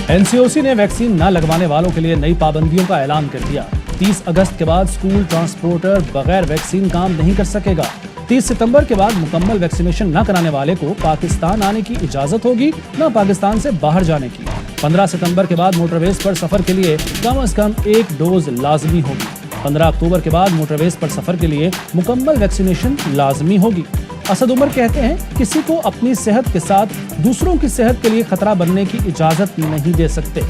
NCOC ने vaccine न लगवाने वालों के लिए नई पाबंदियों का ऐलान कर दिया। 30 अगस्त के बाद स्कूल ट्रांसपोर्टर बगैर वैक्सीन काम नहीं कर सकेगा। 30 सितंबर के बाद मुकम्मल वैक्सीनेशन न कराने वाले को पाकिस्तान आने की इजाजत होगी, न पाकिस्तान से बाहर जाने की। 15 सितंबर के बाद मोटरवेज पर सफर के लिए कम से कम 1 डोज लाजमी होगी। 15 अक्टूबर के बाद मोटरवेज पर सफर के लिए मुकम्मल वैक्सीनेशन लाजमी होगी। असद उमर कहते हैं, किसी को अपनी सेहत के साथ दूसरों की सेहत के लिए खतरा बनने की इजाजत नहीं दे सकते।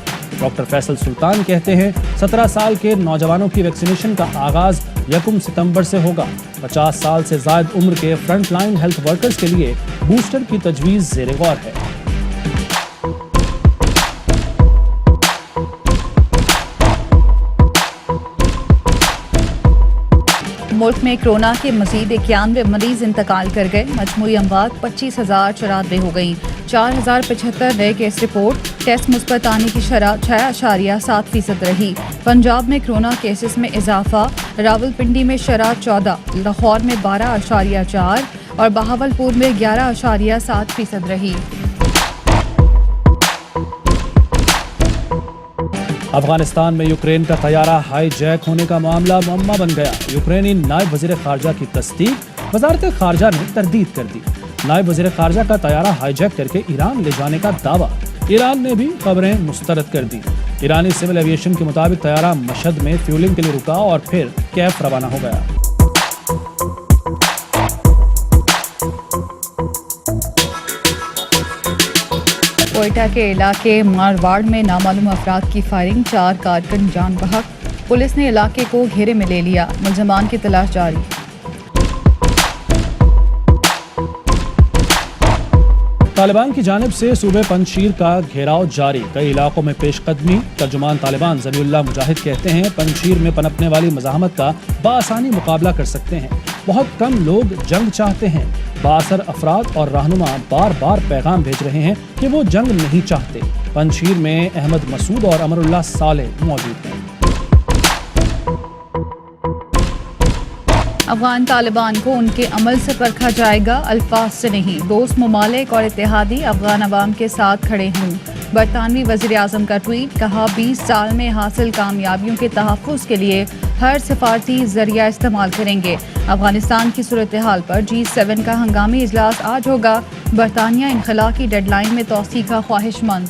डॉक्टर फैसल सुल्तान कहते हैं, 17 साल के नौजवानों की वैक्सीनेशन का आगाज 1 सितंबर से होगा। 50 साल से ज्यादा उम्र के फ्रंट लाइन हेल्थ वर्कर्स के लिए बूस्टर की तजवीज ज़ेरे गौर है। मुल्क में कोरोना के मजीद 91 मरीज इंतकाल कर गए। मजमूई अमवात 25,094 हो गई। 4,075 नए केस रिपोर्ट। टेस्ट मुस्बत आने की शरह 6.7% रही। पंजाब में कोरोना केसेस में इजाफा। रावलपिंडी में शरह 14, लाहौर में 12.4 और बहावलपुर में 11.7% रही। अफगानिस्तान में यूक्रेन का तैयारा हाई जैक होने का मामला मुअम्मा बन गया। यूक्रेनी नायब वज़ीर ख़ारजा की तस्दीक, वज़ारत ख़ारजा ने तरदीद कर दी। नायब वज़ीर ख़ारजा का तैयारा हाईजैक करके ईरान ले जाने का दावा। ईरान ने भी खबरें मुस्तरद कर दी। ईरानी सिविल एविएशन के मुताबिक तैयारा मशहद में फ्यूलिंग के लिए रुका और फिर कैफ रवाना हो गया। कोयटा के इलाके मारवाड़ में नामालूम अफराद की फायरिंग, 4 कारकुन जान बहक। पुलिस ने इलाके को घेरे में ले लिया। मुलजमान की तलाश जारी। तालिबान की जानिब से सूबे पंजशीर का घेराव जारी। कई इलाकों में पेशकदमी। तर्जुमान तालिबान ज़मीउल्लाह मुजाहिद कहते हैं, पंजशीर में पनपने वाली मज़ाहमत का बआसानी मुकाबला कर सकते हैं। बहुत कम लोग जंग चाहते हैं। बासर अफराद और रहनुमा बार बार पैगाम भेज रहे हैं कि वो जंग नहीं चाहते। पंजशीर में अहमद मसूद और अमरुल्लाह सालेह मौजूद हैं। अफगान तालिबान को उनके अमल से परखा जाएगा, अल्फाज से नहीं। दोस्त ममालिक और इत्तेहादी अफगान अवाम के साथ खड़े हों। बरतानवी वज़ीर आज़म का ट्वीट, कहा 20 साल में हासिल कामयाबियों के तहफ़्फ़ुज़ के लिए हर सिफारती ज़रिया इस्तेमाल करेंगे। अफगानिस्तान की सूरत हाल पर G7 का हंगामी इजलास आज होगा। बरतानिया इनखला की डेडलाइन में तौसीक़ का ख्वाहिशमंद।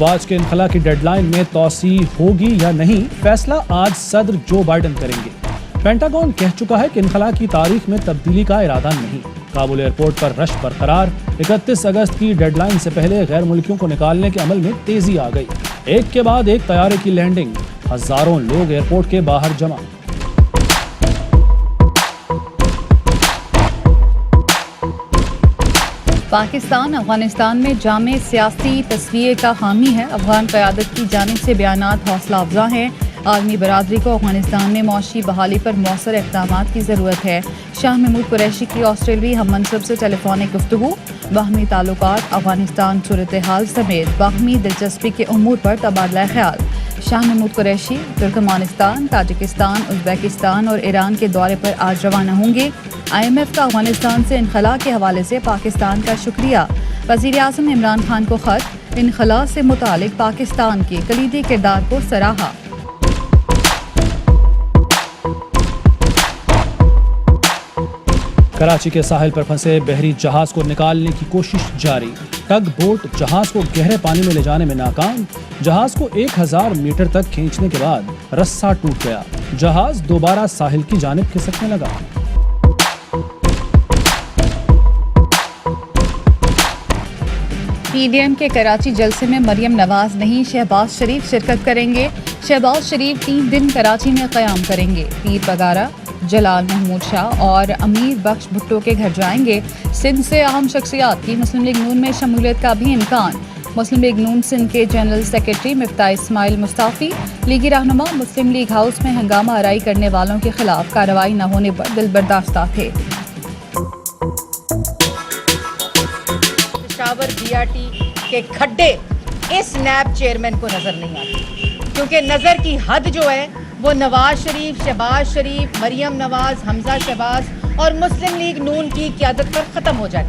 आज के इनखला की डेडलाइन में तौसी होगी या नहीं, फैसला आज सदर जो बाइडन करेंगे। पेंटागन कह चुका है कि इनखला की तारीख में तब्दीली का इरादा नहीं। काबुल एयरपोर्ट पर रश बरकरार। 31 अगस्त की डेडलाइन से पहले गैर मुल्कियों को निकालने के अमल में तेजी आ गई। एक के बाद एक तैयारे की लैंडिंग। हजारों लोग एयरपोर्ट के बाहर जमा। पाकिस्तान अफगानिस्तान में जामे सियासी तस्वीर का हामी है। अफगान क़यादत की जानिब से बयानात हौसला अफजा हैं। आलमी बरादरी को अफगानिस्तान में मौशी बहाली पर मौसर इक़दामात की ज़रूरत है। शाह महमूद कुरैशी की ऑस्ट्रेलवी हम मनसब से टेलीफोनिक गुफ्तगू। बाहमी ताल्लुकात, अफगानिस्तान सूरत हाल समेत बाहमी दिलचस्पी के उमूर पर तबादला ख्याल। शाह महमूद कुरैशी तुर्कमानिस्तान, ताजिकिस्तान, उज़्बेकिस्तान और ईरान के दौरे पर आज रवाना होंगे। IMF का अफगानिस्तान से इनखला के हवाले से पाकिस्तान का शुक्रिया। वज़ीर आज़म इमरान खान को ख़त, इनखला से मुतालिक पाकिस्तान के कलीदी किरदार को सराहा। कराची के साहिल पर फंसे बहरी जहाज को निकालने की कोशिश जारी। टग बोट जहाज को गहरे पानी में ले जाने में नाकाम। जहाज को 1000 मीटर तक खींचने के बाद रस्सा टूट गया। जहाज दोबारा साहिल की जानिब खिसकने लगा। PDM के कराची जलसे में मरियम नवाज नहीं, शहबाज शरीफ शिरकत करेंगे। शहबाज शरीफ 3 दिन कराची में क़याम करेंगे। पीर पगारा, जलाल महमूद शाह और अमीर बख्श भुट्टो के घर जाएंगे। सिंध से अहम शख्सियात की मुस्लिम लीग नून में शमूलियत का भी इम्कान। मुस्लिम लीग नून सिंध के जनरल सेक्रेटरी मिफ्ता इस्माइल मुस्ताफ़ी, लीगी रहनुमा मुस्लिम लीग हाउस में हंगामा आराई करने वालों के खिलाफ कार्रवाई न होने पर दिल बर्दाश्ता थे। पेशावर BRT के खड्डे इस नैब चेयरमैन को नजर नहीं आते, क्योंकि नजर की हद जो है वो नवाज शरीफ, शहबाज शरीफ, मरियम नवाज, हमजा शहबाज और मुस्लिम लीग नून की क़यादत पर ख़त्म हो जाए।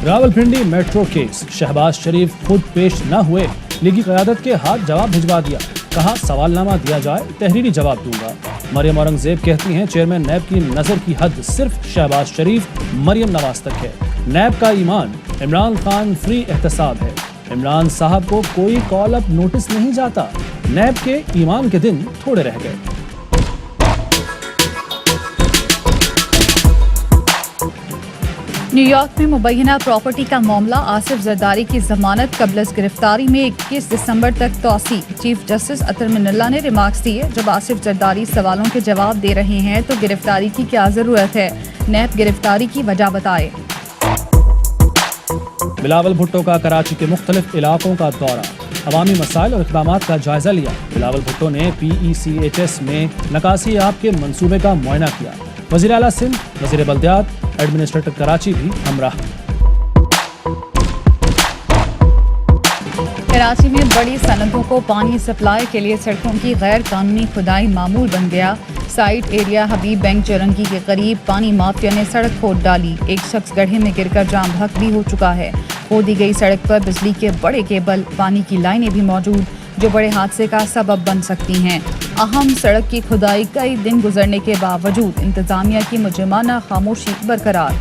रावलपिंडी मेट्रो केस, शहबाज शरीफ खुद पेश न हुए, लीगी क़यादत के हाथ जवाब भिजवा दिया, कहा सवालनामा दिया जाए, तहरीरी जवाब दूंगा। मरियम औरंगजेब कहती हैं चेयरमैन नैब की नज़र की हद सिर्फ शहबाज शरीफ, मरियम नवाज तक है। नैब का ईमान, इमरान खान फ्री एहतसाब है। इमरान साहब को कोई कॉल अप नोटिस नहीं जाता। नैब के ईमान के दिन थोड़े रह गए। न्यूयॉर्क में मुबैना प्रॉपर्टी का मामला, आसिफ जरदारी की जमानत कबल गिरफ्तारी में 21 दिसंबर तक तौसी। चीफ जस्टिस अतर मिनल्ला ने रिमार्क्स दिए, जब आसिफ जरदारी सवालों के जवाब दे रहे हैं तो गिरफ्तारी की क्या जरूरत है, नैब गिरफ्तारी की वजह बताए। बिलावल भुट्टो का कराची के मुख्तलिफ इलाकों का दौरा, अवामी मसाइल और इक़दाम का जायजा लिया। बिलावल भुट्टो ने PECHS में नकासी आब के मंसूबे का मुआयना किया। वज़ीर आला सिंध, वज़ीर बल्दियात, एडमिनिस्ट्रेटर कराची भी हमराह। कराची में बड़ी सनतों को पानी सप्लाई के लिए सड़कों की गैर कानूनी खुदाई मामूल बन गया। साइट एरिया हबीब बैंक चौरंगी के करीब पानी माफिया ने सड़क खोद डाली। एक शख्स गड्ढे में गिरकर जाम बहक भी हो चुका है। खोदी गई सड़क पर बिजली के बड़े केबल, पानी की लाइनें भी मौजूद, जो बड़े हादसे का सबब बन सकती हैं। अहम सड़क की खुदाई कई दिन गुजरने के बावजूद इंतजामिया की मुजरिमाना खामोशी बरकरार।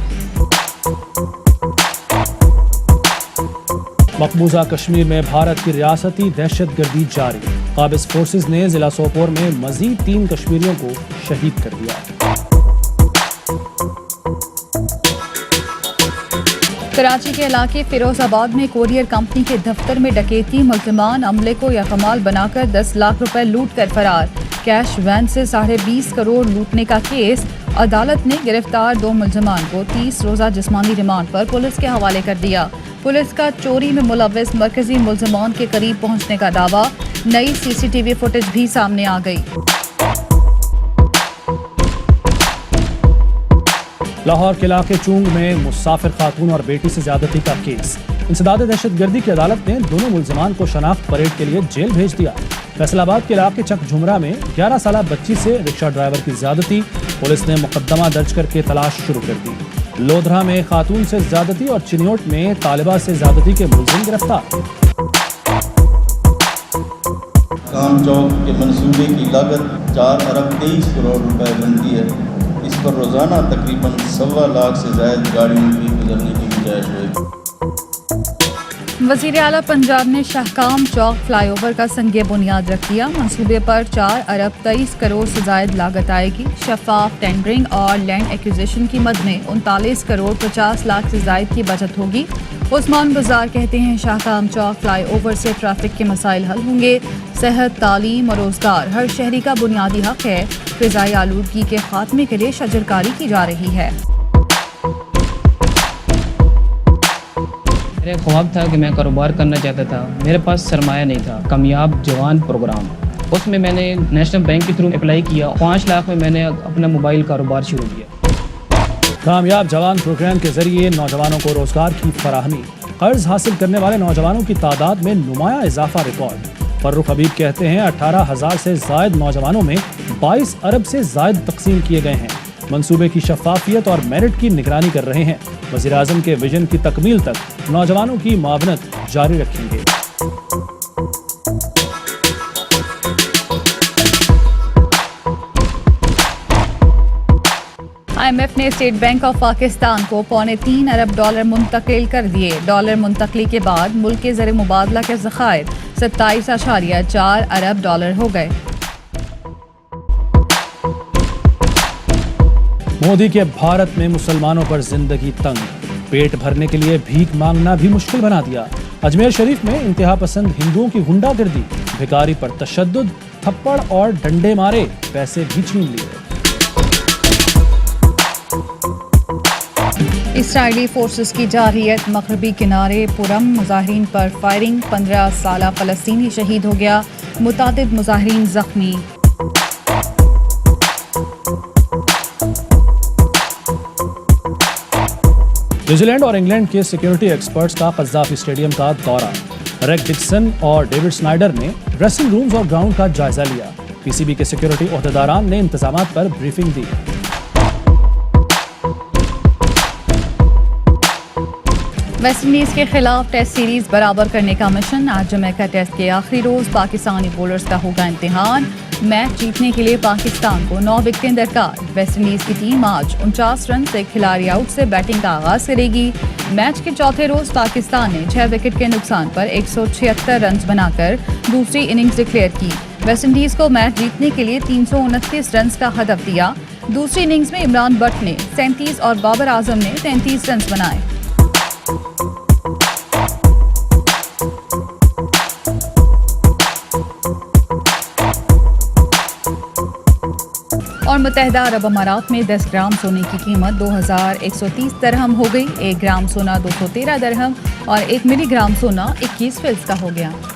मकबूजा कश्मीर में भारत की रियासती दहशतगर्दी जारी। काबिज फोर्सेज ने जिला सोपोर में मजीद 3 कश्मीरियों को शहीद कर दिया। कराची के इलाके फिरोजाबाद में कोरियर कंपनी के दफ्तर में डकैती, मुल्ज़िमान अमले को यकमाल बनाकर 10 लाख रुपए लूट कर फरार। कैश वैन से 20.5 करोड़ लूटने का केस। अदालत ने गिरफ्तार 2 मुल्ज़िमान को 30 रोज़ा जिस्मानी रिमांड पर पुलिस के हवाले कर दिया। पुलिस का चोरी में मुलव्वस मरकजी मुल्ज़िमान के करीब पहुंचने का दावा। नई CCTV फुटेज भी सामने आ गई। लाहौर के इलाके चूंग में मुसाफिर खातून और बेटी से ज्यादती का केस। इंसदाद दहशतगर्दी की अदालत ने दोनों मुल्ज़िमान को शनाख्त परेड के लिए जेल भेज दिया। फैसलाबाद के इलाके चक झुमरा में 11 साला बच्ची से रिक्शा ड्राइवर की ज्यादती, पुलिस ने मुकदमा दर्ज करके तलाश शुरू कर दी। लोधरा में खातून से ज्यादती और चिन्योट में तालिबा से ज्यादती के मुल्ज़िम गिरफ्तार। काम चौक के मंसूबे की लागत 4 अरब 23 करोड़ रुपए बनती है। इस पर रोज़ाना तकरीबन 1.25 लाख से ज़ायद गाड़ियों की गुजरने की गुंजाइश होगी। वज़ीर आला पंजाब ने शाहकाम चौक फ्लाईओवर का संगे बुनियाद रख दिया। मंसूबे पर 4 अरब 23 करोड़ से ज़ायद लागत आएगी। शफाफ टेंडरिंग और लैंड एक्विजिशन की मद में 39 करोड़ 50 लाख से ज़ायद की बचत होगी। उस्मान बाजार कहते हैं शाहकाम चौक फ्लाईओवर से ट्रैफिक के मसाइल हल होंगे। सेहत, तालीम और रोज़गार हर शहरी का बुनियादी हक है। फ़िज़ाई आलूदगी के खात्मे के लिए शजरकारी की जा रही है। मेरा ख्वाब था कि मैं कारोबार करना चाहता था। मेरे पास सरमाया नहीं था। कामयाब जवान प्रोग्राम, उसमें मैंने नेशनल बैंक के थ्रू अप्लाई किया। 5 लाख में मैंने अपना मोबाइल कारोबार शुरू किया। कामयाब जवान प्रोग्राम के जरिए नौजवानों को रोजगार की फराहमी, कर्ज हासिल करने वाले नौजवानों की तादाद में नुमाया इजाफा रिकॉर्ड। फर्रुख हबीब कहते हैं 18,000 से जायद नौजवानों में 22 अरब से जायद तकसीम किए गए हैं। मंसूबे की शफाफियत और मेरिट की निगरानी कर रहे हैं। वज़ीर आज़म के विजन की तकमील तक नौजवानों की मावनत जारी रखेंगे। IMF ने स्टेट बैंक ऑफ पाकिस्तान को $3.25 अरब मुंतकिल कर दिए। डॉलर मुंतकली के बाद मुल्क के ज़र मुबादला के ज़खायर 27.4 अरब डॉलर हो गए। मोदी के भारत में मुसलमानों पर जिंदगी तंग, पेट भरने के लिए भीख मांगना भी मुश्किल बना दिया। अजमेर शरीफ में इंतहा पसंद हिंदुओं की गुंडागर्दी, भिखारी पर तशद्दुद, थप्पड़ और डंडे मारे, पैसे भी छीन लिए। इसराइली फोर्सेस की जारहियत, मगरबी किनारे पुरम मुजाहिरीन पर फायरिंग, 15 साला फलस्तीनी शहीद हो गया, मुतादिद मुजाहिरीन जख्मी। न्यूजीलैंड और इंग्लैंड के सिक्योरिटी एक्सपर्ट्स का कज़ाफी स्टेडियम का दौरा। रेग डिक्सन और डेविड स्नाइडर ने ड्रेसिंग रूम्स और ग्राउंड का जायजा लिया। पीसीबी के सिक्योरिटी ओहदेदारान ने इंतजामात पर ब्रीफिंग दी। वेस्ट इंडीज़ के खिलाफ टेस्ट सीरीज बराबर करने का मिशन। आज जमैका टेस्ट के आखिरी रोज पाकिस्तानी बॉलर्स का होगा इम्तिहान। मैच जीतने के लिए पाकिस्तान को 9 विकेटें दरकार। वेस्ट इंडीज़ की टीम आज 49 रन से खिलाड़ी आउट से बैटिंग का आगाज करेगी। मैच के चौथे रोज पाकिस्तान ने 6 विकेट के नुकसान पर 176 रन बनाकर दूसरी इनिंग्स डिक्लेयर की। वेस्ट इंडीज़ को मैच जीतने के लिए 329 रन का हदफ दिया। दूसरी इनिंग्स में इमरान बट ने 37 और बाबर आजम ने 33 रन बनाए। और मुत्तहिदा अरब अमारात में 10 ग्राम सोने की कीमत 2130 दरहम हो गई। 1 ग्राम सोना 213 दरहम और 1 मिलीग्राम सोना 21 फिल्स का हो गया।